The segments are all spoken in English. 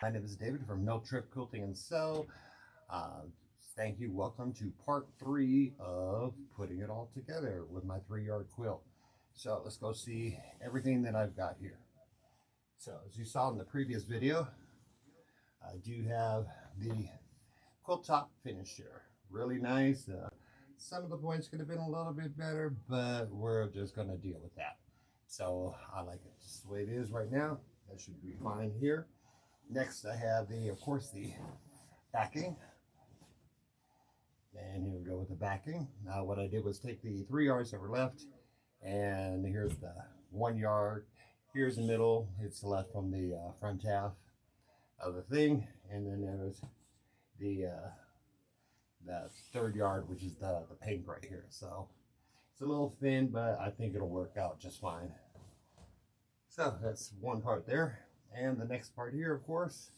My name is David from No Trip Quilting and Sew. Uh, Thank you. Welcome to part 3 of putting it all together with my 3-yard quilt. So let's go see everything that I've got here. So as you saw in the previous video, I do have the quilt top finished here. Really nice. Some of the points could have been a little bit better, but we're just going to deal with that. So I like it just the way it is right now. That should be fine here. Next, I have of course, the backing. And here we go with the backing. Now, what I did was take the 3 yards that were left, and here's the 1 yard. Here's the middle. It's left from the front half of the thing, and then there's the 3rd yard, which is the pink right here. So it's a little thin, but I think it'll work out just fine. So that's one part there. And the next part here, of course,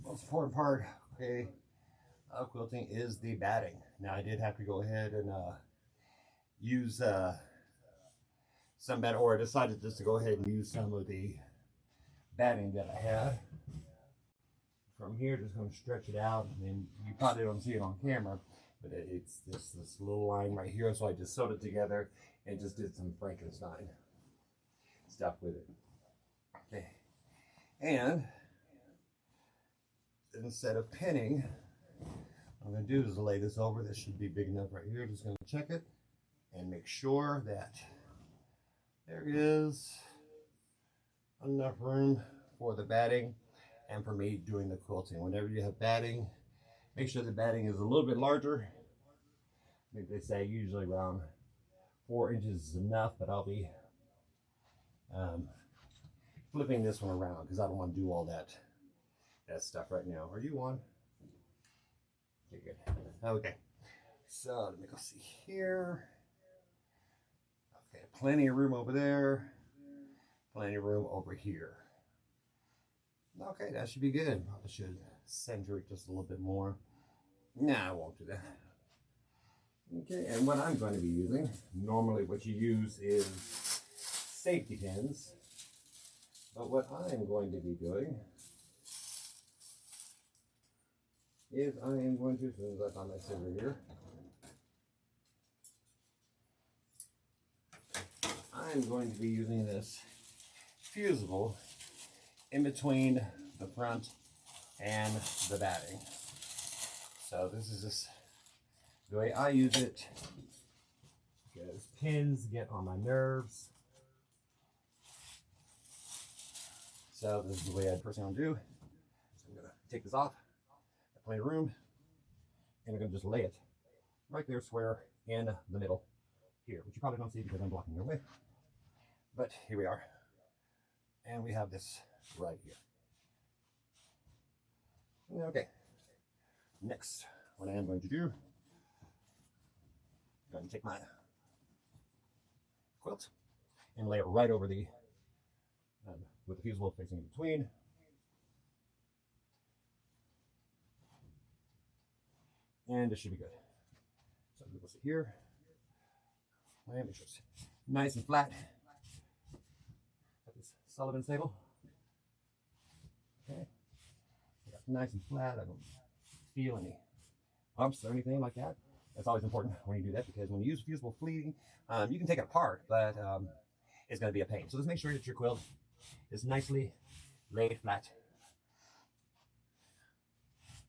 most important part, okay, of quilting is the batting. Now I did have to go ahead and use some batting, or I decided just to go ahead and use some of the batting that I had. From here, just going to stretch it out, and you probably don't see it on camera, but it's this little line right here, so I just sewed it together and just did some Frankenstein stuff with it. Okay. And instead of pinning, what I'm going to do is lay this over. This should be big enough right here. Just going to check it and make sure that there is enough room for the batting and for me doing the quilting. Whenever you have batting, make sure the batting is a little bit larger. I think they say usually around 4 inches is enough, but I'll be flipping this one around because I don't want to do all that stuff right now. Are you on? Okay, good. Okay, so let me go see here. Okay, plenty of room over there, plenty of room over here. Okay, that should be good. I should center it just a little bit more. Nah, I won't do that. Okay, and what I'm going to be using, normally what you use is safety pins. But what I'm going to be doing is I am going to, as soon as I find my scissor here, I'm going to be using this fusible in between the front and the batting. So this is just the way I use it, because pins get on my nerves. So this is the way I personally want to do. So I'm going to take this off, got plenty of room, and I'm going to just lay it right there square in the middle here, which you probably don't see because I'm blocking your way. But here we are. And we have this right here. Okay. Next, what I am going to do, I'm going to take my quilt and lay it right over the with the fusible facing in between. And this should be good. So we'll sit here. And make sure it's nice and flat. Got this Sullivan's table. Okay. Nice and flat. I don't feel any bumps or anything like that. That's always important when you do that, because when you use fusible fleeting, you can take it apart, but it's going to be a pain. So just make sure that your quilt is nicely laid flat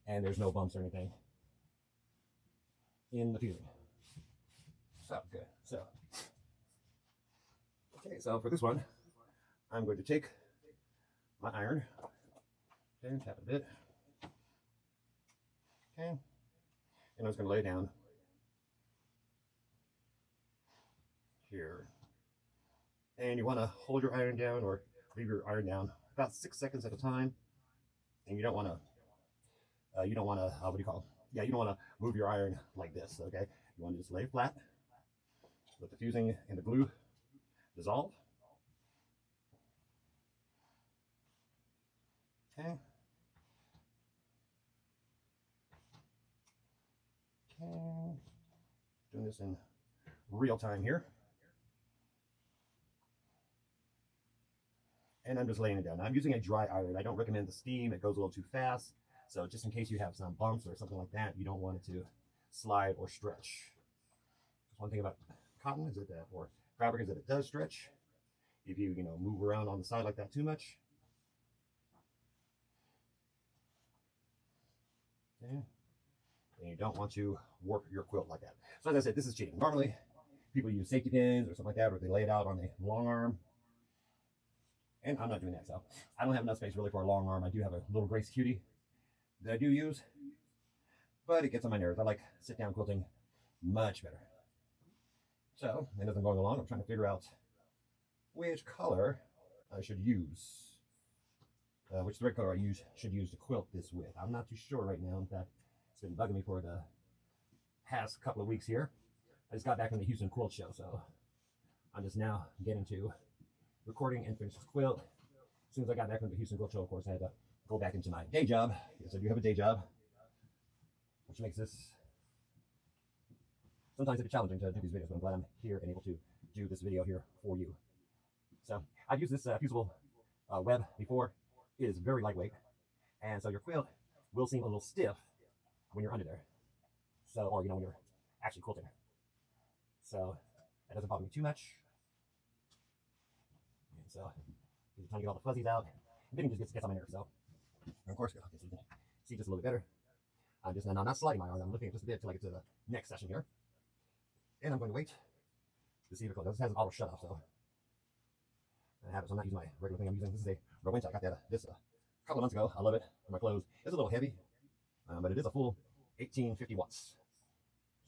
and there's no bumps or anything in the fusing. So good. So okay, so for this one, I'm going to take my iron and tap a bit. Okay, and I'm just going to lay down here. And you want to hold your iron down or leave your iron down about 6 seconds at a time. And you don't want to, what do you call it? Yeah, you don't want to move your iron like this, okay? You want to just lay flat, let the fusing and the glue dissolve. Okay. Okay. Doing this in real time here. and I'm just laying it down. I'm using a dry iron. I don't recommend the steam. It goes a little too fast. So just in case you have some bumps or something like that, you don't want it to slide or stretch. One thing about cotton is that, or fabric, is that it does stretch. If you move around on the side like that too much. Okay. And you don't want to warp your quilt like that. So as I said, this is cheating. Normally, people use safety pins or something like that, or they lay it out on a long arm. And I'm not doing that, so I don't have enough space really for a long arm. I do have a little Grace Cutie that I do use, but it gets on my nerves. I like sit-down quilting much better. So, and as I'm going along, I'm trying to figure out which color I should use, which thread color I should use to quilt this with. I'm not too sure right now. In fact, it's been bugging me for the past couple of weeks here. I just got back from the Houston Quilt Show, so I'm just now getting to recording and finish this quilt. As soon as I got back from the Houston Quilt Show, of course, I had to go back into my day job. Yes, I do have a day job, which makes this sometimes a bit challenging to do these videos, but I'm glad I'm here and able to do this video here for you. So I've used this fusible web before. It is very lightweight, and so your quilt will seem a little stiff when you're under there. So, or when you're actually quilting. So that doesn't bother me too much. And so I'm trying to get all the fuzzies out. And then it just gets on my nerves. So, and of course, okay, so you can see just a little bit better. I'm just now not sliding my arm. I'm lifting it just a bit until I get to the next session here. And I'm going to wait to see if it goes. This has an auto shut off, so I have it. So I'm not using my regular thing. I'm using this is a Rowenta. I got that this a couple of months ago. I love it for my clothes. It's a little heavy, but it is a full 1850 watts.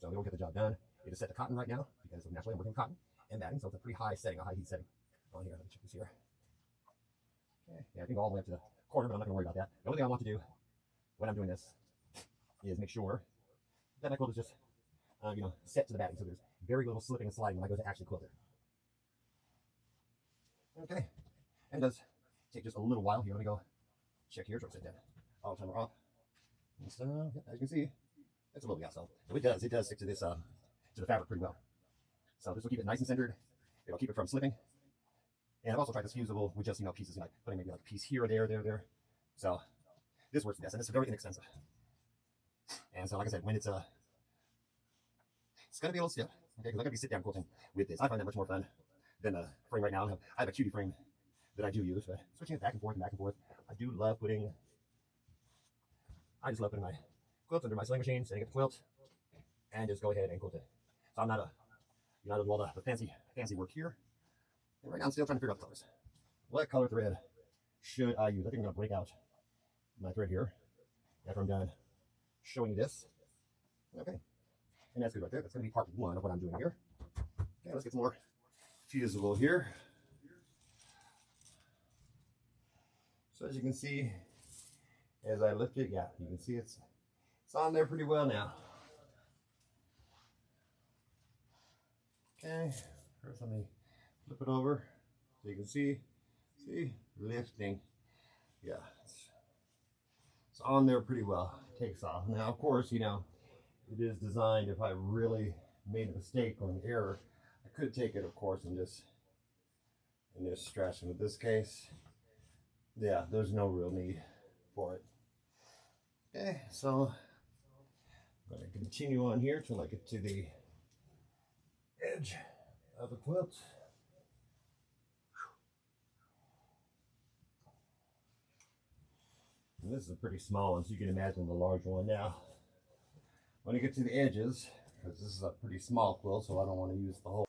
So it will get the job done. It is set to cotton right now because naturally I'm working with cotton and batting, so it's a pretty high setting, a high heat setting on here. Let me check this here. Okay, yeah, I can go all the way up to the corner, but I'm not going to worry about that. The only thing I want to do when I'm doing this is make sure that my quilt is just set to the batting, so there's very little slipping and sliding when I go to actually quilt it. Okay, and it does take just a little while here. Let me go check here. Try to set that auto timer off. And so, as you can see, it's a little bit so it does stick to this to the fabric pretty well. So this will keep it nice and centered. It'll keep it from slipping. And I've also tried this fusible with just pieces, putting maybe like a piece here or there. So this works best, and it's very inexpensive. And so, like I said, when it's gonna be a little stiff, okay, because I'm gonna be sit down quilting with this. I find that much more fun than the frame right now. I have a cutie frame that I do use, but switching it back and forth. I do love putting. I just love putting my quilt under my sewing machine, setting up the quilt, and just go ahead and quilt it. So I'm not do all the fancy work here. And right now I'm still trying to figure out the colors. What color thread should I use? I think I'm gonna break out my thread here after I'm done showing you this. Okay, and that's good right there. That's gonna be part one of what I'm doing here. Okay, let's get some more fusible here. So as you can see, as I lift it, yeah, you can see it's on there pretty well now. Okay, first let me flip it over so you can see lifting. Yeah, it's on there pretty well. It takes off. Now, of course, it is designed, if I really made a mistake or an error, I could take it, of course, and just stretch. And in this case, yeah, there's no real need for it. Okay, so I'm going to continue on here till I get to the edge of the quilt. And this is a pretty small one, so you can imagine the large one. Now, when you get to the edges, because this is a pretty small quilt, so I don't want to use the whole.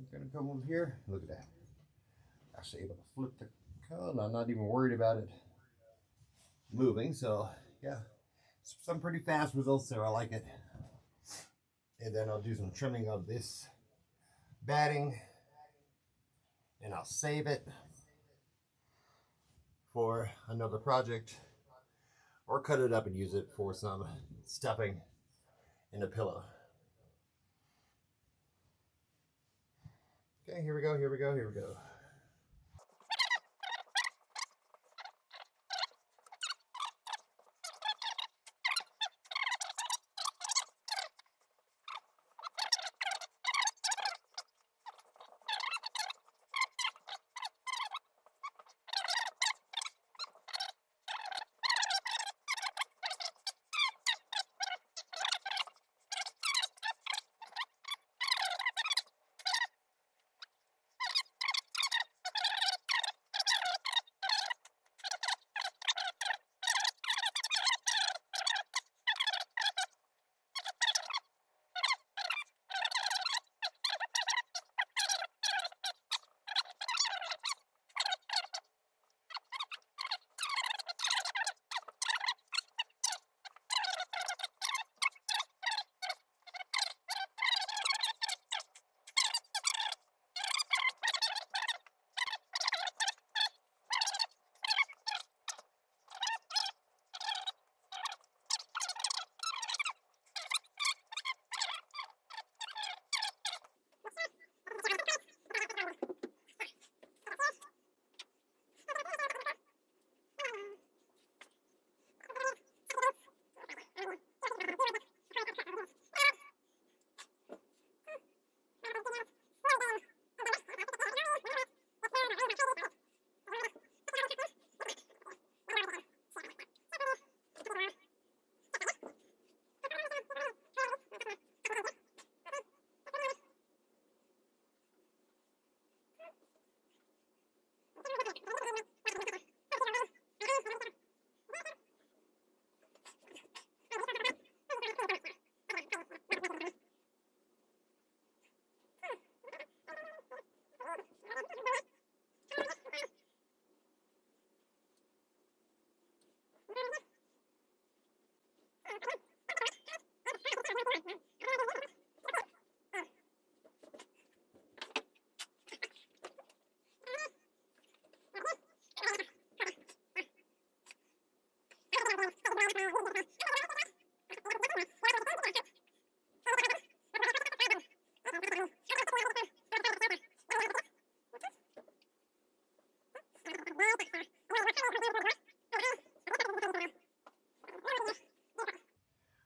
I'm going to come over here. Look at that. Actually able to flip the color. I'm not even worried about it moving. So yeah, some pretty fast results there. I like it. And then I'll do some trimming of this batting, and I'll save it for another project, or cut it up and use it for some stuffing in a pillow. Okay, here we go, here we go, here we go.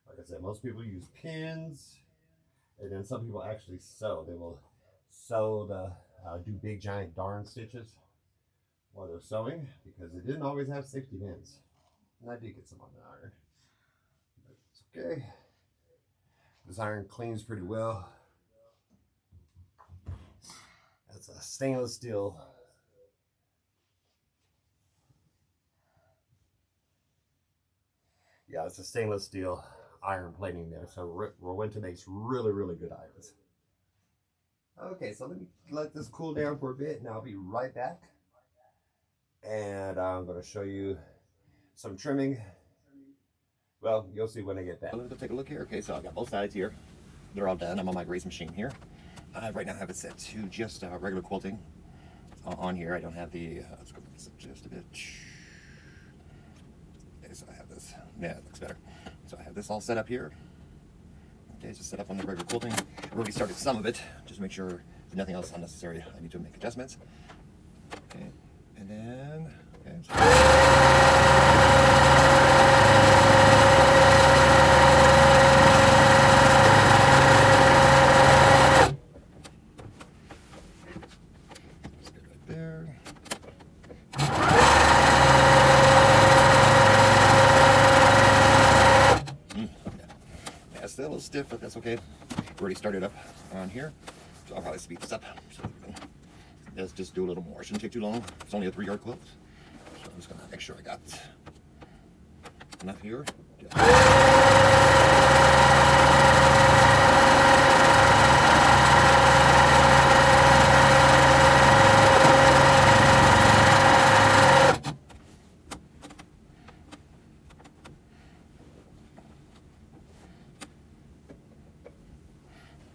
Like I said, most people use pins, and then some people actually sew. They will sew do big giant darn stitches while they're sewing, because it didn't always have safety pins. And I did get some on the iron, but it's okay. This iron cleans pretty well. That's a stainless steel. Yeah, it's a stainless steel iron plating there. So Rowenta makes really, really good irons. Okay, so let this cool down for a bit, and I'll be right back. And I'm going to show you some trimming. Well, you'll see when I get back. Let's take a look here. Okay, so I've got both sides here. They're all done. I'm on my grease machine here. Right now I have it set to just regular quilting on here. I don't have the, let's go this up just a bit. Okay, so I have this. Yeah, it looks better. So I have this all set up here. Okay, just set up on the regular quilting. I've already started some of it, just to make sure there's nothing else unnecessary. I need to make adjustments. Okay, and then, okay. Still a little stiff, but that's okay. We've already started up on here, so I'll probably speed this up. So let's just do a little more. It shouldn't take too long. It's only a 3-yard quilt, so I'm just gonna make sure I got enough here.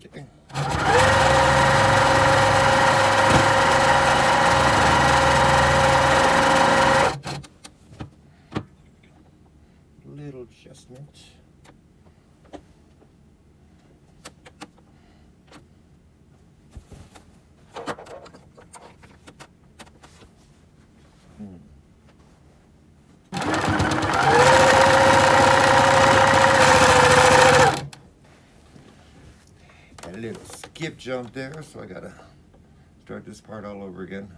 Okay. Little adjustment. Got a little skip jump there, so I gotta start this part all over again.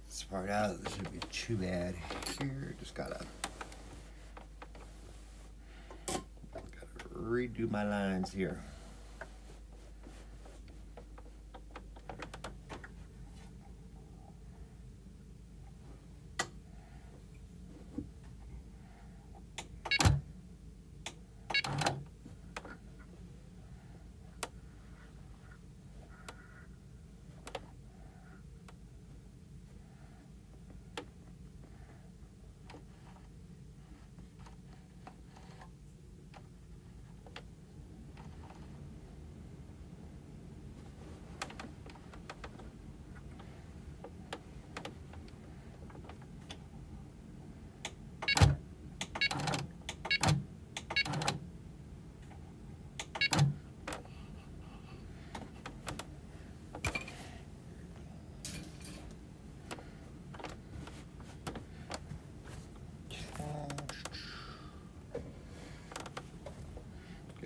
This part out, this shouldn't be too bad here. Just gotta redo my lines here.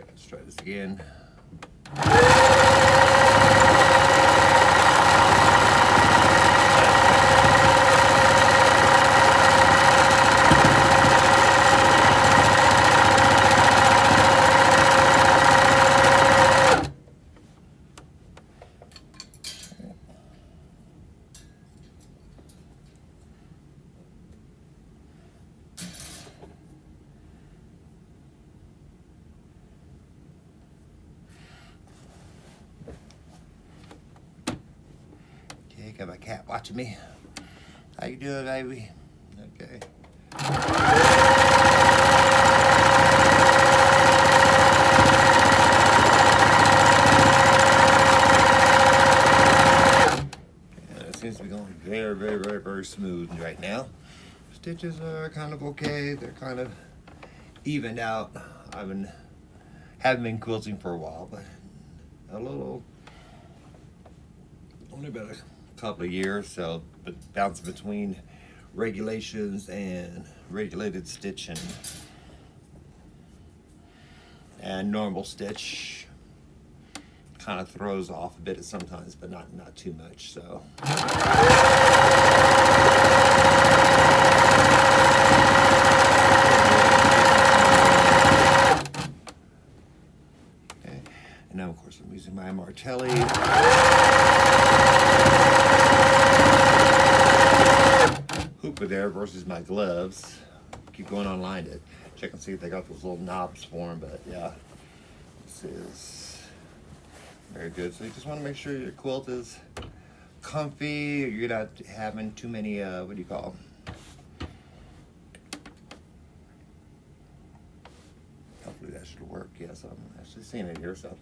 Let's try this again. Got my cat watching me. How you doing, baby? Okay. Yeah, it seems to be going very smooth right now. Stitches are kind of okay. They're kind of evened out. Haven't been quilting for a while, but only about a couple of years, so but bouncing between regulations and regulated stitch and normal stitch kind of throws off a bit sometimes, but not too much. So okay. And now of course I'm using my Martelli. Hooper there versus my gloves. Keep going online to check and see if they got those little knobs for them, but yeah, this is very good. So you just want to make sure your quilt is comfy, you're not having too many what do you call them? Hopefully that should work. Yes, I'm actually seeing it here, so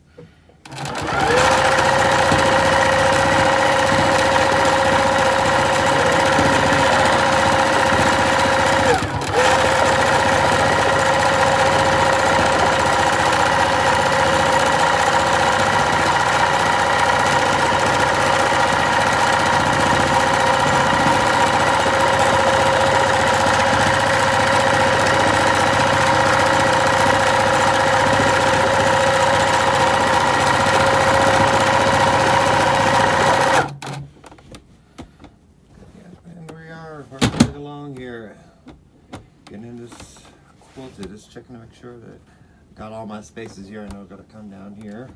quilted. Just checking to make sure that I got all my spaces here. I know I've got to come down here.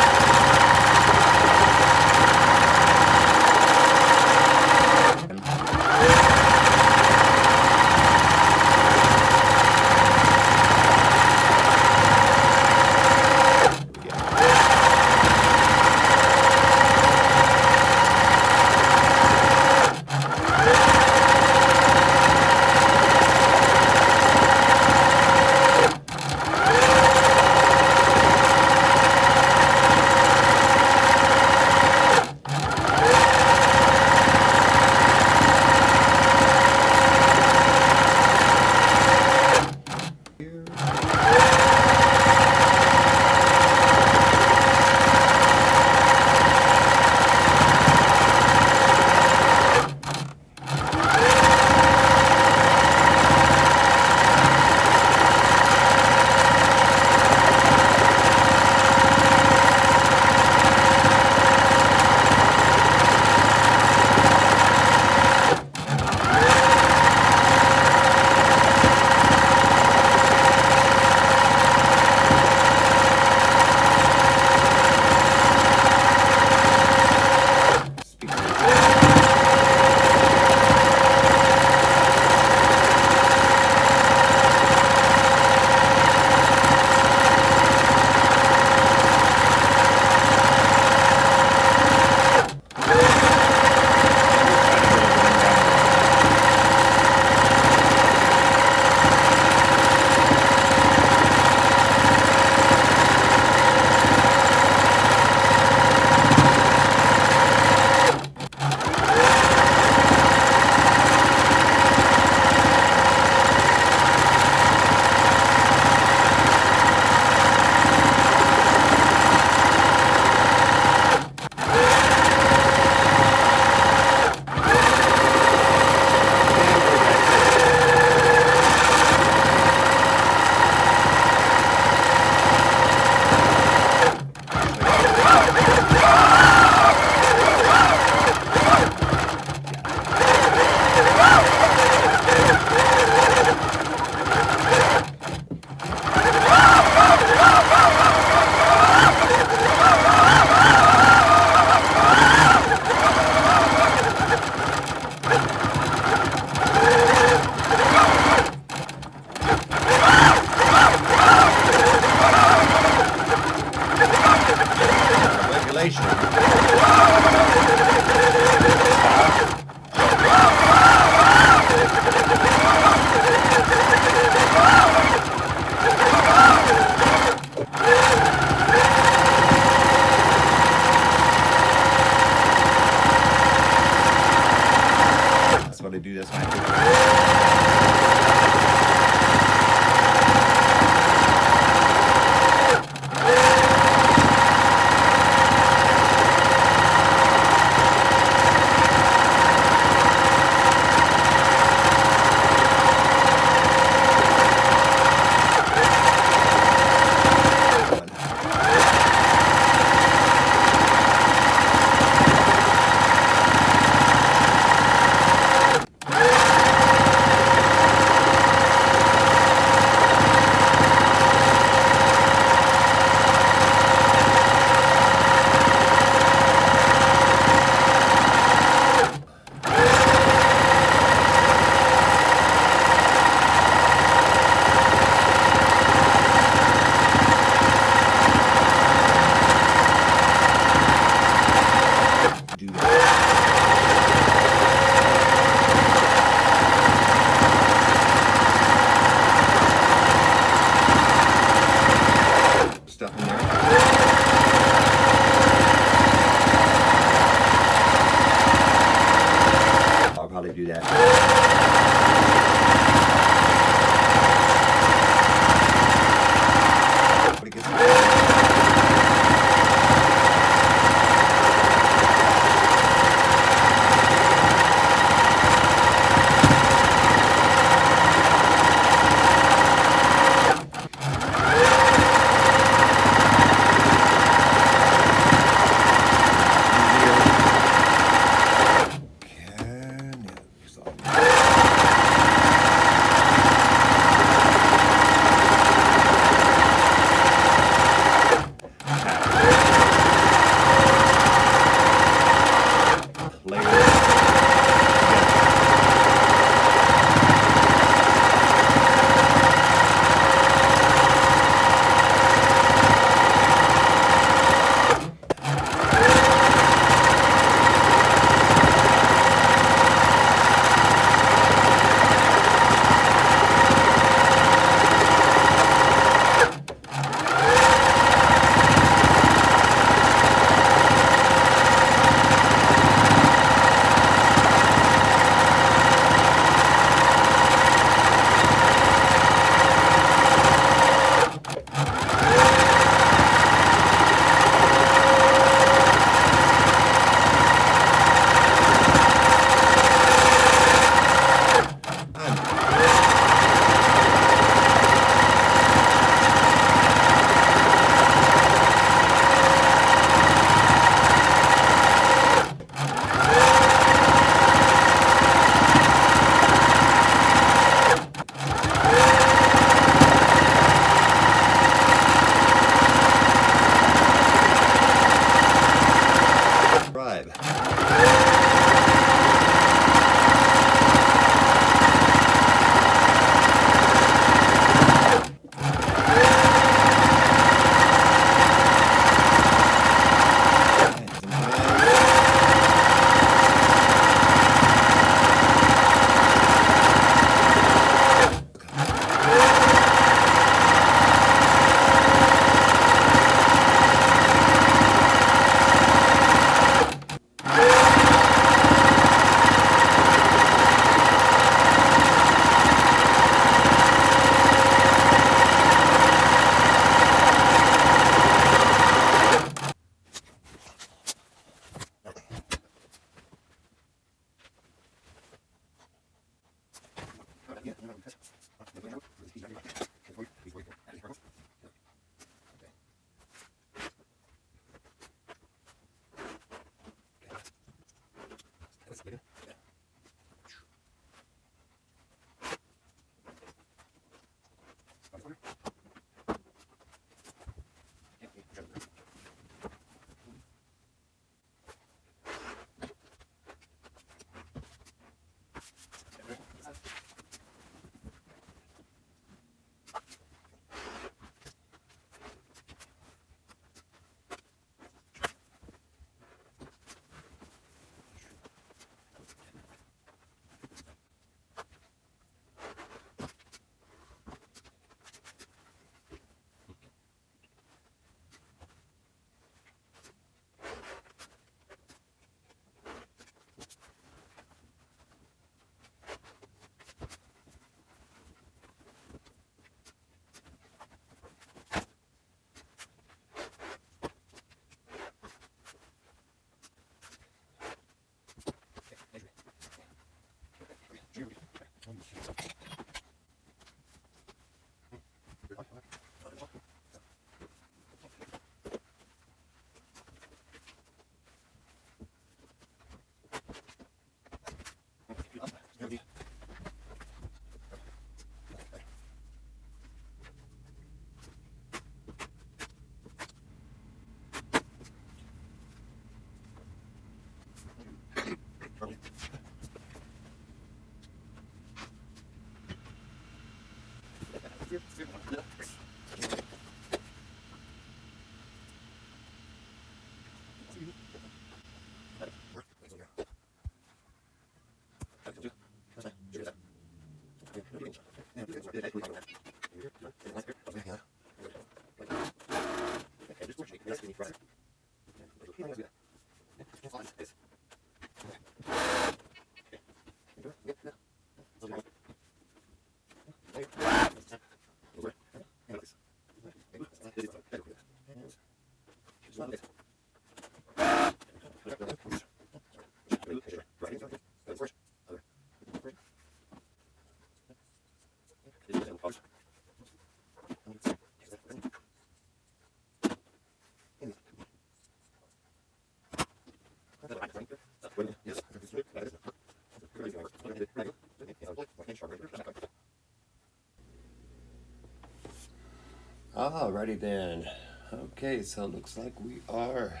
Alrighty then. Okay, so it looks like we are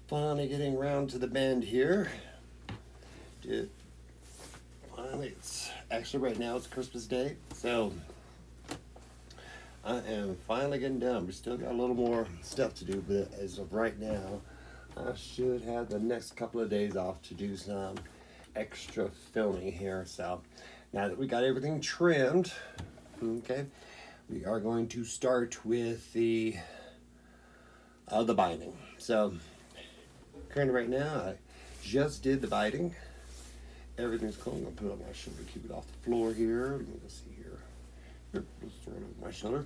finally getting around to the bend here. Finally, it's actually right now it's Christmas Day, so I am finally getting done. We still got a little more stuff to do, but as of right now, I should have the next couple of days off to do some extra filming here. So now that we got everything trimmed, okay, we are going to start with the binding. So currently right now, I just did the binding. Everything's cool. I'm gonna put it on my shoulder, keep it off the floor here. Let me see here. Just throw it over my shoulder.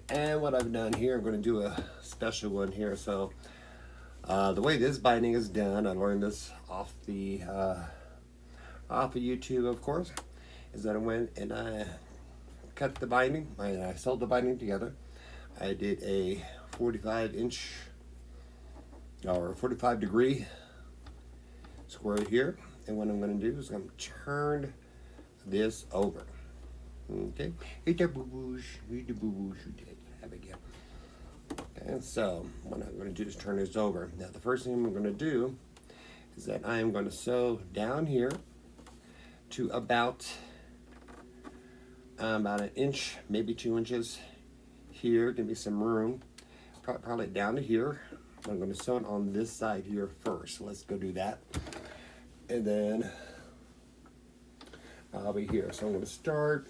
And what I've done here, I'm going to do a special one here. So the way this binding is done, I learned this off of YouTube, of course, is that I went and I cut the binding, and I sewed the binding together. I did a 45-inch or 45-degree square here, and what I'm going to do is I'm going to turn this over. Okay, eat the boo-boos, eat the boo-boos, you did, have a gift. And so, what I'm going to do is turn this over. Now, the first thing I'm going to do is that I am going to sew down here to about an inch, maybe 2 inches here. Give me some room, probably down to here. I'm going to sew it on this side here first. Let's go do that, and then I'll be here. So I'm going to start,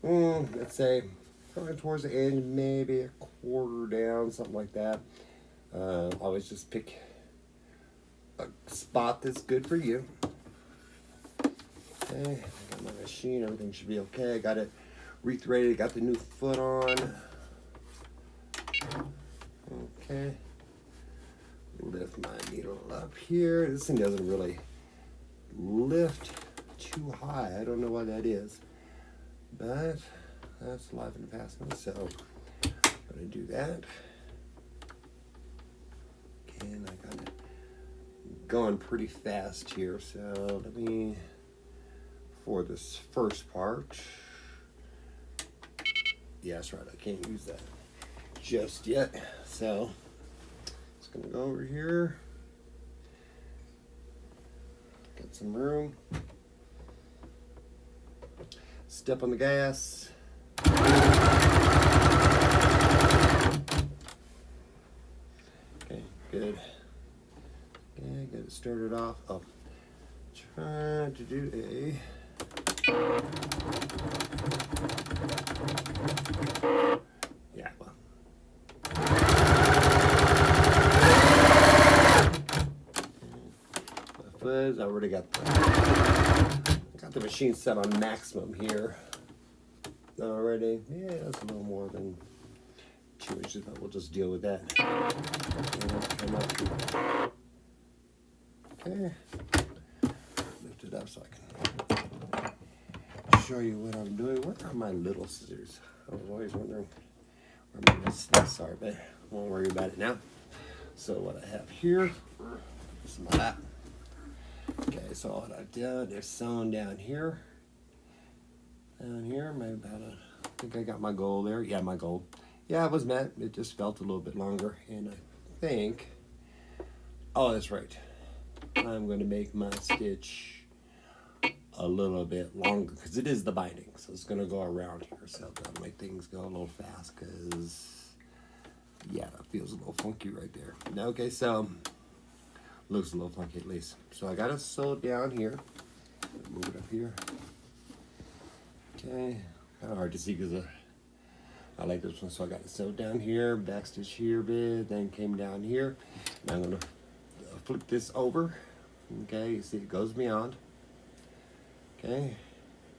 let's say, probably towards the end, maybe a quarter down, something like that. Always just pick a spot that's good for you. Okay, I got my machine, everything should be okay. I got it rethreaded, got the new foot on. Okay, lift my needle up here. This thing doesn't really lift too high. I don't know why that is, but that's life in the past. So I'm gonna do that. And I got it going pretty fast here. So let me, for this first part, yeah, that's right, I can't use that just yet. So just gonna go over here, got some room, step on the gas. Okay, good. Okay, get it started off. Oh, trying to do a fuzz. I already got the machine set on maximum here already. Yeah, that's a little more than 2 inches, but we'll just deal with that. Okay, lift it up so I can show you what I'm doing. Where are my little scissors? I was always wondering where my little snips are, but won't worry about it now. So what I have here is my, okay, so what I've done is sewn down here, maybe about I think I got my goal there. Yeah, my goal. Yeah, it was met. It just felt a little bit longer, and I think, oh, that's right. I'm going to make my stitch a little bit longer because it is the binding, so it's going to go around here. So that'll make things go a little fast because, yeah, that feels a little funky right there. Okay, so looks a little funky at least. So I got to sew down here. Move it up here. Okay, kind of hard to see because I like this one. So I got it sewed down here, back stitch here a bit, then came down here. Now I'm going to flip this over. Okay, you see it goes beyond. Okay,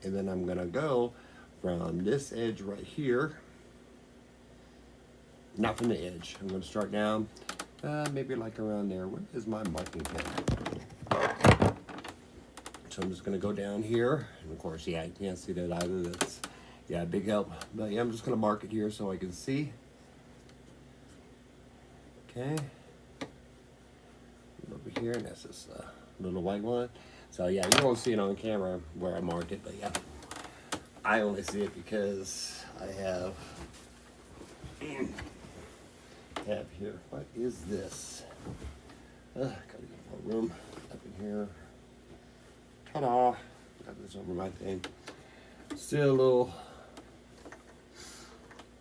and then I'm gonna go from this edge right here, not from the edge. I'm gonna start down, maybe like around there. Where is my marking pen? So I'm just gonna go down here, and of course, yeah, you can't see that either. That's, yeah, big help. But yeah, I'm just gonna mark it here so I can see. Okay, over here, and that's this little white one. So yeah, you won't see it on camera where I marked it, but yeah, I only see it because I have here. What is this? Gotta get more room up in here. Ta-da! Got this over my thing. Still a little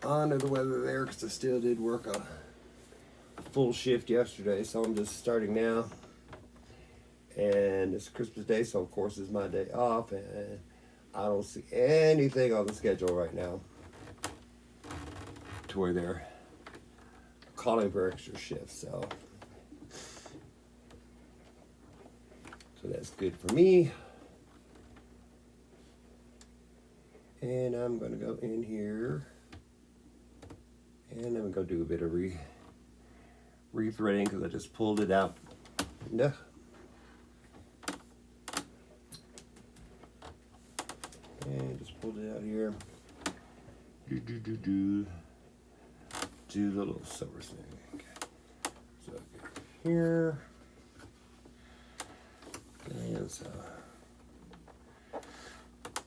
under the weather there because I still did work a full shift yesterday, so I'm just starting now. And it's Christmas Day, so of course it's my day off, and I don't see anything on the schedule right now to where they're calling for extra shifts. So that's good for me. And I'm gonna go in here, and I'm gonna do a bit of re-threading because I just pulled it out. No. And just pulled it out here. Do the little silver thing. Okay. So here. And so,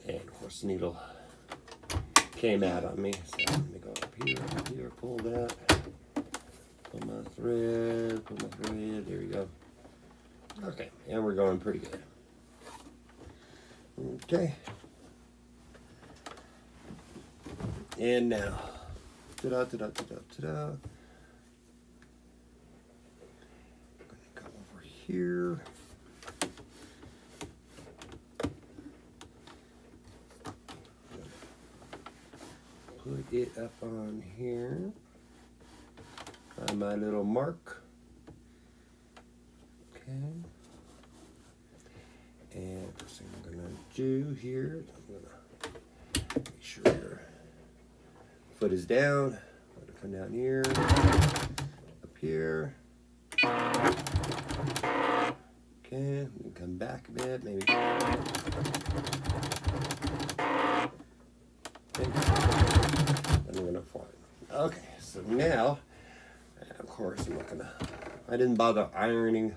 and of course the needle came out on me. So let me go up here, pull that. Pull my thread, there we go. and we're going pretty good. Okay. And now, ta-da, ta-da, ta-da, ta-da. I'm gonna come over here. Put it up on here. On my little mark. Okay. And first thing I'm gonna do here, I'm gonna make sure your foot is down. I'm gonna come down here, up here. Okay, and come back a bit, maybe. Okay. And we're gonna fall. Okay, so now, of course, I didn't bother ironing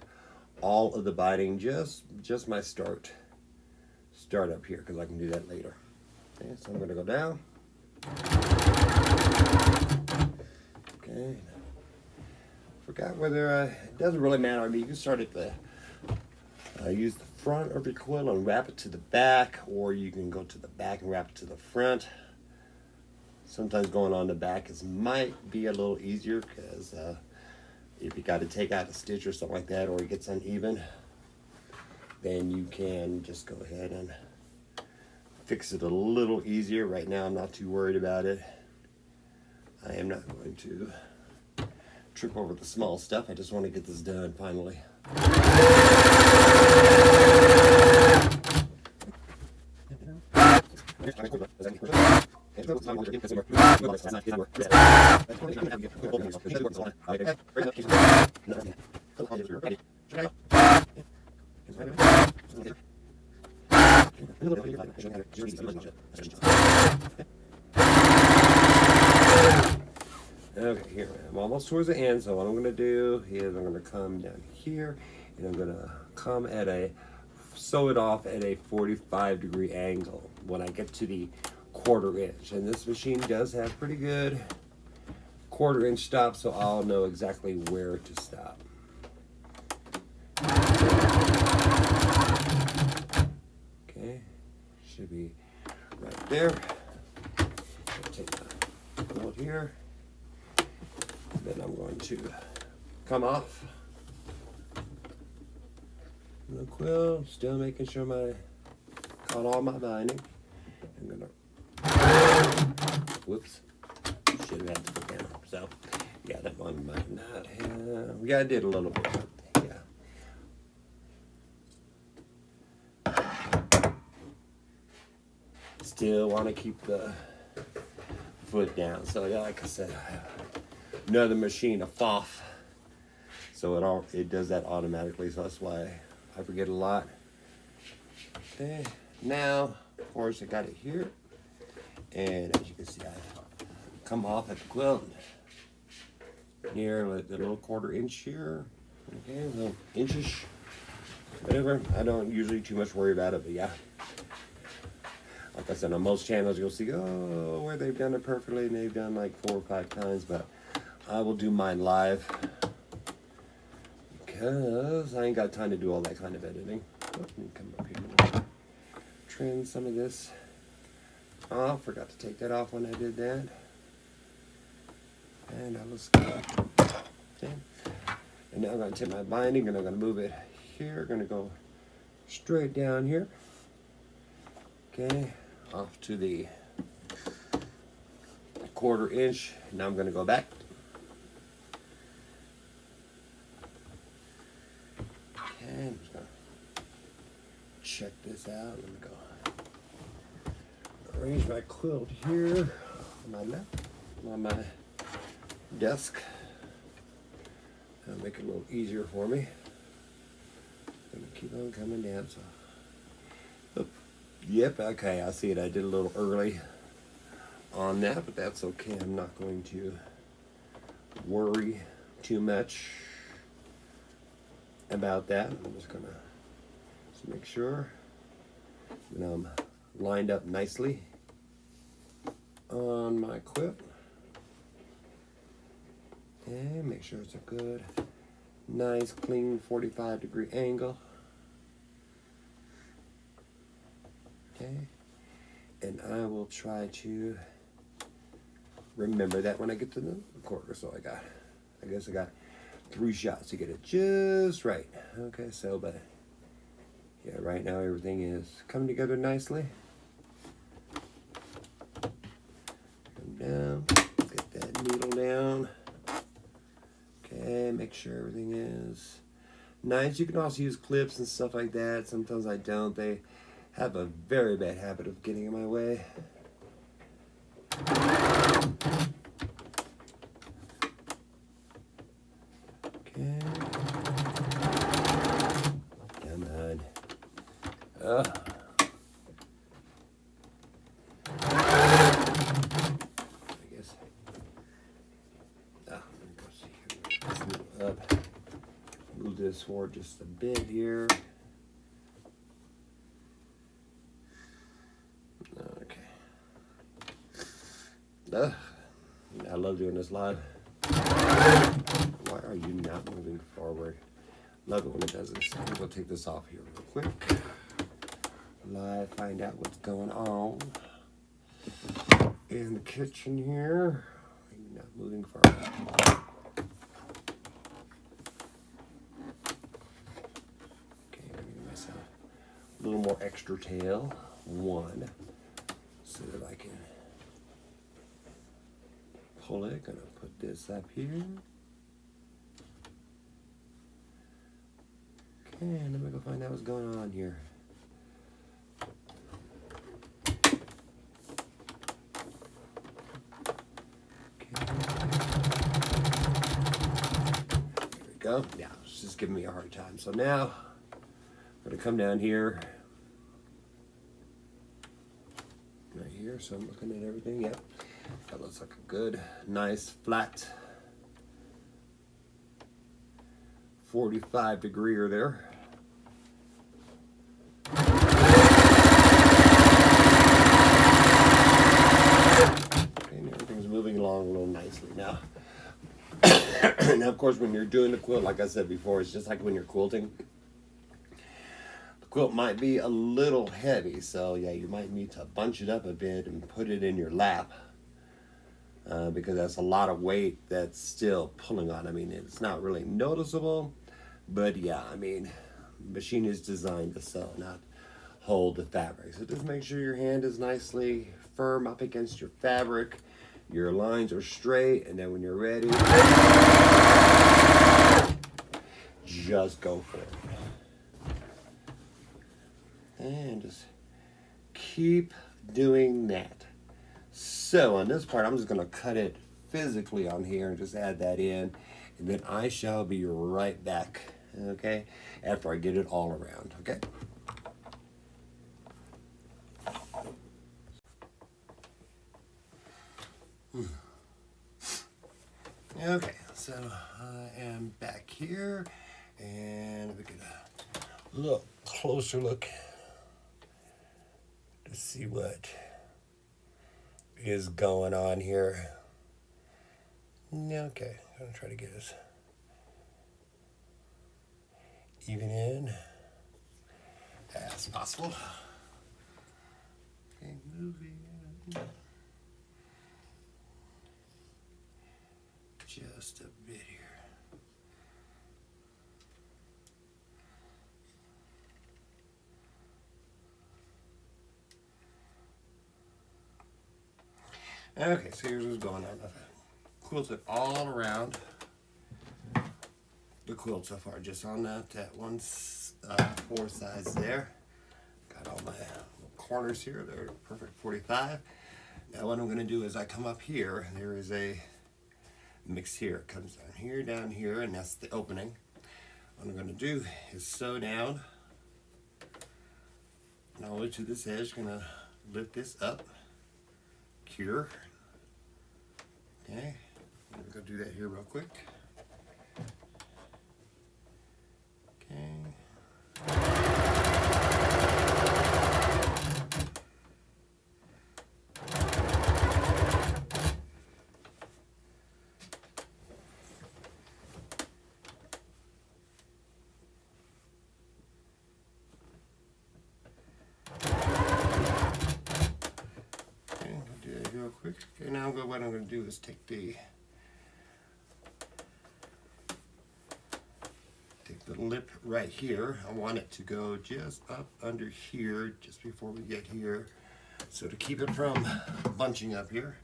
all of the binding, just my start up here, because I can do that later. Okay, so I'm gonna go down. Okay. Forgot whether it doesn't really matter. I mean, you can start at the use the front of your quilt and wrap it to the back, or you can go to the back and wrap it to the front. Sometimes going on the back might be a little easier, because if you got to take out a stitch or something like that, or it gets uneven, then you can just go ahead and fix it a little easier. Right now I'm not too worried about it. I am not going to trip over the small stuff. I just want to get this done finally. Okay, here I'm almost towards the end, so what I'm going to do is I'm going to come down here and I'm going to come sew it off at a 45-degree angle when I get to the 1/4 inch. And this machine does have pretty good 1/4 inch stop, so I'll know exactly where to stop. Okay, should be right there. I'll take my quilt here. Then I'm going to come off the quilt, still making sure got all my binding. I'm gonna, whoops, should have had to put down. So, yeah, that one might not have, yeah, I did a little bit, yeah. Still want to keep the foot down. So, yeah, like I said, I have another machine, a FOF, so it does that automatically, so that's why I forget a lot. Okay, now of course I got it here, and as you can see, I come off at the quilt near the little 1/4 inch here. Okay, a little inchish, whatever. I don't usually too much worry about it, but yeah. Like I said, on most channels you'll see, oh, where they've done it perfectly and they've done like 4 or 5 times, but I will do mine live because I ain't got time to do all that kind of editing. Let me come up here. Trim some of this off. Forgot to take that off when I did that. And I'll just go. Okay. And now I'm going to take my binding and I'm going to move it here. Going to go straight down here. Okay. Off to the 1/4 inch. Now I'm going to go back. I'm just gonna check this out. Let me go arrange my quilt here on my left, on my desk. That'll make it a little easier for me. Gonna keep on coming down. So, oh, yep, okay, I see it. I did a little early on that, but that's okay. I'm not going to worry too much about that. I'm just gonna make sure that I'm lined up nicely on my quilt, and make sure it's a good, nice, clean 45-degree angle. Okay, and I will try to remember that when I get to the recorder. So I guess I got 3 shots to get it just right. Okay, so, but yeah, right now everything is coming together nicely. Come down, get that needle down. Okay, make sure everything is nice. You can also use clips and stuff like that. Sometimes I don't. They have a very bad habit of getting in my way. Okay. Come on. I guess. Let's see here. Let's move up. Move this forward just a bit here. Okay. I love doing this live. Why are you not moving forward? Love it when it does this. I'm gonna take this off here real quick. Live, find out what's going on in the kitchen here. You're not moving forward. Okay, I'm gonna give myself a little more extra tail. 1, so that I can pull it. Gonna put this up here. Okay, and then we go find out what's going on here. Okay. There we go. Yeah, it's just giving me a hard time. So now I'm gonna come down here. Right here, so I'm looking at everything. Yep. That looks like a good, nice, flat 45-degreeer there. Okay, and everything's moving along real nicely now. Now, of course, when you're doing the quilt, like I said before, it's just like when you're quilting. The quilt might be a little heavy, so yeah, you might need to bunch it up a bit and put it in your lap. Because that's a lot of weight that's still pulling on. I mean, it's not really noticeable, but yeah, I mean, machine is designed to sew, not hold the fabric. So just make sure your hand is nicely firm up against your fabric, your lines are straight, and then when you're ready, just go for it. And just keep doing that. So on this part, I'm just going to cut it physically on here and just add that in. And then I shall be right back, okay, after I get it all around, okay? Okay, so I am back here, and we get a little closer look to see what is going on here. Okay, I'm gonna try to get as even in as possible. Okay, moving just a bit here. Okay, so here's what's going on. I've quilted all around the quilt so far, just on that one 4 sides there. Got all my corners here, they're perfect 45. Now what I'm going to do is I come up here, there is a mix here. It comes down here, and that's the opening. What I'm going to do is sew down all the way to this edge. Going to lift this up, cure. Okay, I'm going to do that here real quick. Okay. real quick. Okay, now what I'm going to do is take the lip right here. I want it to go just up under here, just before we get here. So to keep it from bunching up here,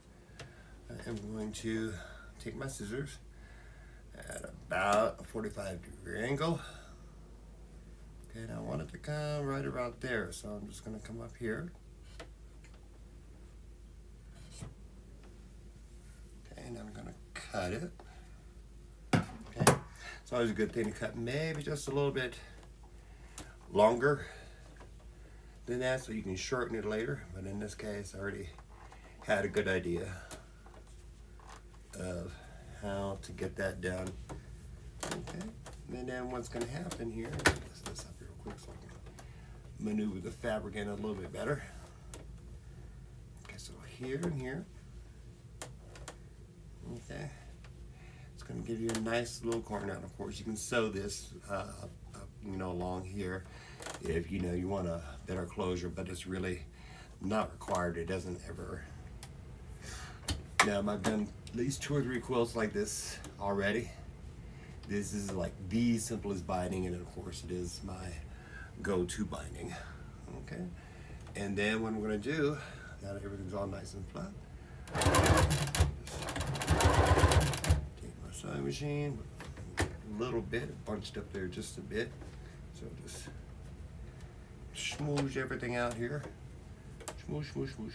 I'm going to take my scissors at about a 45-degree angle. Okay, now I want it to come right about there, so I'm just going to come up here. Okay, and I'm going to cut it. Okay, it's always a good thing to cut maybe just a little bit longer than that so you can shorten it later, but in this case I already had a good idea of how to get that done. Okay, and then what's going to happen here, let me lift this up real quick so I can maneuver the fabric in a little bit better. Okay, so here and here. Okay, it's going to give you a nice little corner. Now, of course, you can sew this, along here if you want a better closure, but it's really not required. It doesn't ever. Now, I've done at least 2 or 3 quilts like this already. This is like the simplest binding, and of course, it is my go-to binding. Okay, and then what I'm going to do, now that everything's all nice and flat, take my sewing machine, a little bit bunched up there just a bit, so just smoosh everything out here. Smoosh, smoosh, smoosh.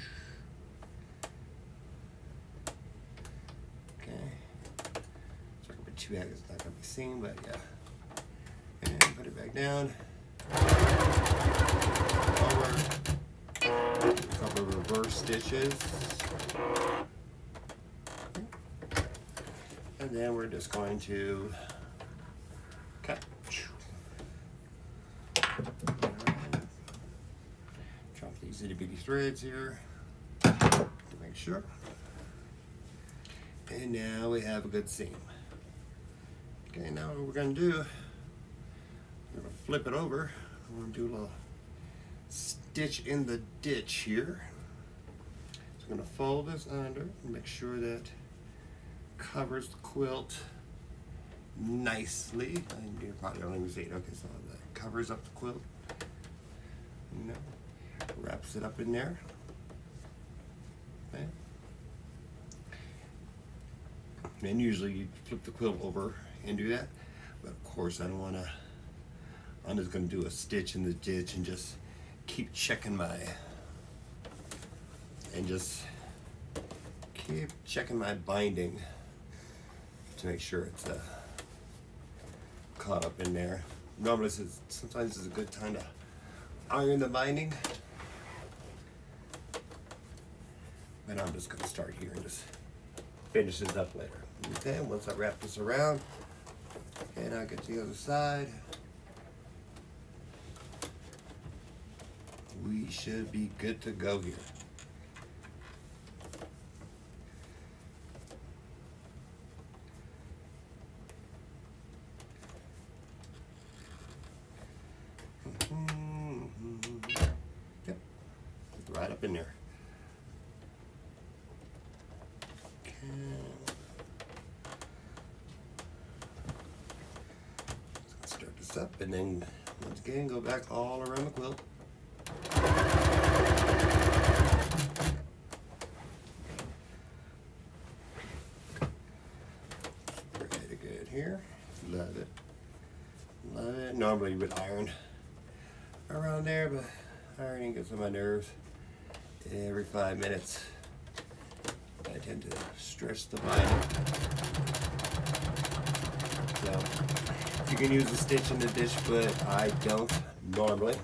Okay. It's not gonna be too bad, it's not gonna be seen, but yeah. And put it back down. Over. A couple of reverse stitches. And then we're just going to cut. Drop these itty bitty threads here to make sure. And now we have a good seam. Okay, now what we're going to do, we're going to flip it over. We're going to do a little stitch in the ditch here. So I'm going to fold this under and make sure that covers the quilt nicely. And you probably don't even see it. Okay, so that covers up the quilt. Wraps it up in there. Okay. And usually you flip the quilt over and do that, but of course I don't want to. I'm just going to do a stitch in the ditch and just keep checking my binding to make sure it's caught up in there. Normally, sometimes it's a good time to iron the binding, but I'm just going to start here and just finish this up later. Okay, once I wrap this around, and I'll get to the other side, we should be good to go here. Yep, right up in there. Okay. Let's start this up, and then once again go back all around the quilt. Pretty good here. Love it. Love it. Normally you would iron around there, but ironing gets on my nerves. Every 5 minutes I tend to stretch the binding. So you can use a stitch in the ditch, but I don't normally.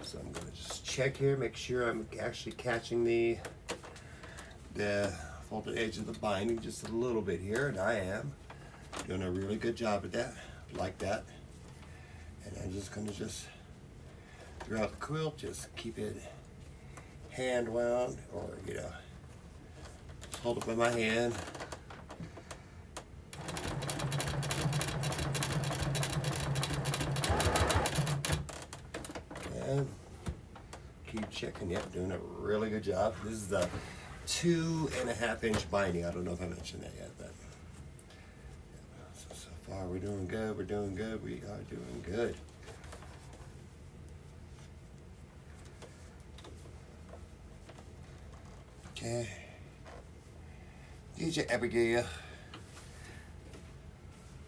So I'm going to just check here, make sure I'm actually catching the folded edge of the binding just a little bit here, and I am doing a really good job at that, like that. And I'm just going to throughout the quilt, just keep it hand wound, or hold it with my hand. And keep checking. Yep, doing a really good job. This is the 2.5-inch binding. I don't know if I mentioned that yet, but so far we're doing good. We're doing good. We are doing good. Okay. Did you ever get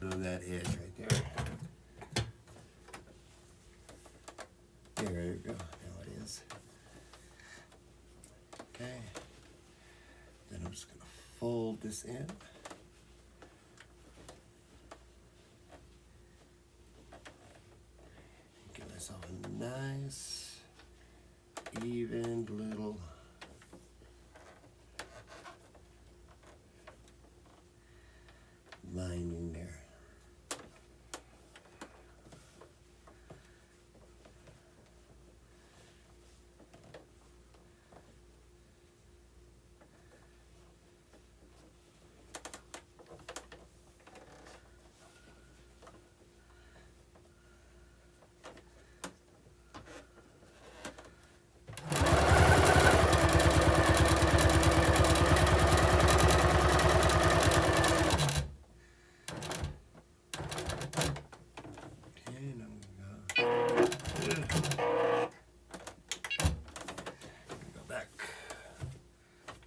that edge right there? There you go. Now it is. Okay. Then I'm just going to fold this in. Give myself a nice, even little lining there.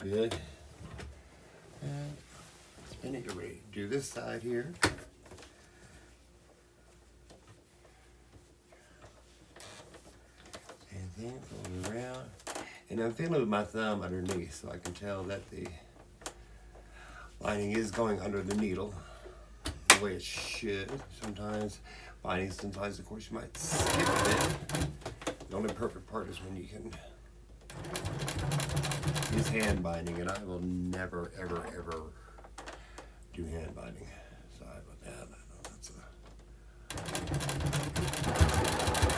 Good. And I need to redo this side here. And then fold it around. And I'm feeling with my thumb underneath so I can tell that the lining is going under the needle the way it should. Sometimes of course you might skip a bit. The only perfect part is when you can use hand binding, and I will never, ever, ever do hand binding. Sorry about that. I know that's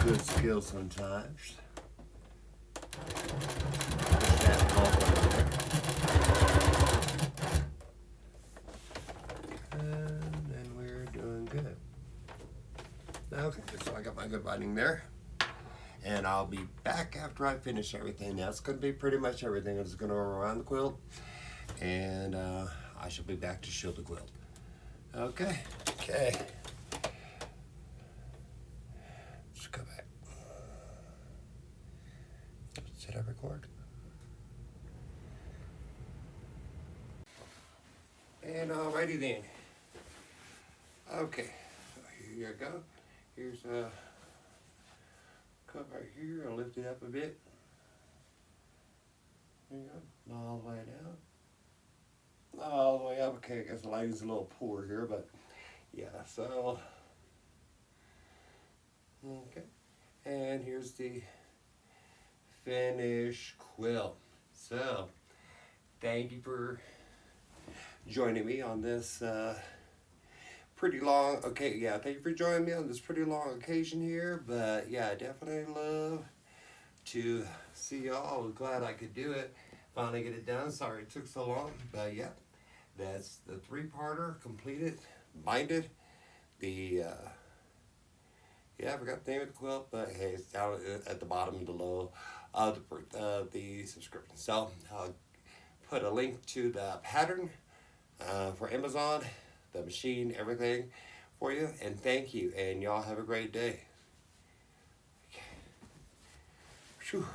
a good skill sometimes. And then we're doing good. Okay, so I got my good binding there. And I'll be back after I finish everything. Now it's going to be pretty much everything. It's going to go around the quilt. And I shall be back to show the quilt. Okay. Let's go back. Did I record? And alrighty then. Okay. So here you go. Here's a cup right here. I'll lift it up a bit. There you go. Not all the way down. Not all the way up. Okay, I guess the lighting's a little poor here, but yeah, so. Okay. And here's the finished quilt. So, thank you for joining me on this pretty long, thank you for joining me on this pretty long occasion here, but yeah, I definitely love to see y'all. I was glad I could do it, finally get it done. Sorry it took so long, but yeah, that's the 3-parter completed, binded. The I forgot the name of the quilt, but hey, it's down at the bottom below of the subscription. So I'll put a link to the pattern for Amazon, the machine, everything for you. And thank you. And y'all have a great day. Whew.